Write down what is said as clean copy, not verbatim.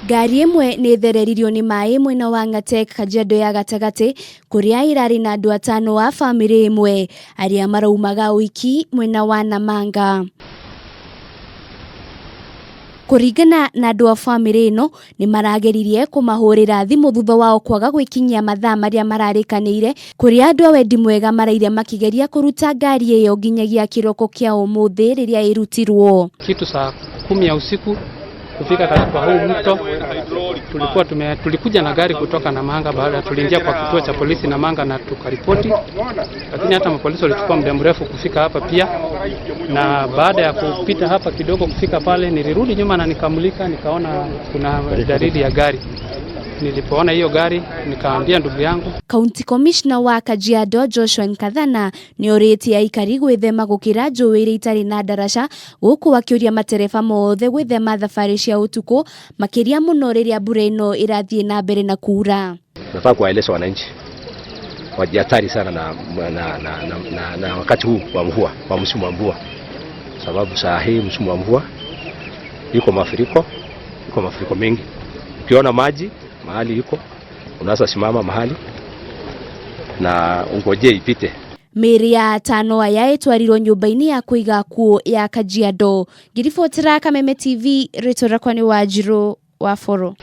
Ngari imwe ni thereririo ni maai mwena wa Ng'atataek Kajiado ya gatagati kuria irari na andu atano wa family imwe aria maraumaga wiki mwena wa Namanga. Kurerikana na andu a family ino ni marageririe kumahurira thimu thutha wao kwaga gwikinyia mathaa maria mararikanire kuria andu a wendi mwega maraire makigeria kuruta ngari iyo nginyagia kiroko kia umuthi riria irutirwo. Kitu saa 10 ya usiku kufika kwa huu mto tulikuja na gari kutoka Namanga. Baada tuliingia kwa kituo cha polisi Namanga na tukaripoti, lakini hata mapolisi walichukua muda mrefu kufika hapa pia. Na baada ya kupita hapa kidogo kufika pale, nilirudi nyuma na nikamulika, nikaona kuna dalili ya gari. Nilipoona hiyo gari nikaambia ndugu yangu. County Commissioner wa Kajiado Joshua Nkadhana ni oreti aikari gwithema gukira njuiri itari na darasha guku wakiuria matereba mothe gwithema thabari cia utuku makiria muno riria mbura ino irathie na mbere na kura. Nataka kuwaeleza wananchi wajihatari sana na wakati huu wa mvua, wa msimu wa mvua, sababu saa hii msimu wa mvua yuko mafuriko mengi. Ukiona maji mahali yuko, unaweza simama mahali na ungoje ipite. Meri ya atano aya etwarirwo nyumba-ini ya kuiga kuo ya Kajiado. Ngiribotera Kameme TV, rĩtwa rĩakwa nĩ Wanjiru wa Foro.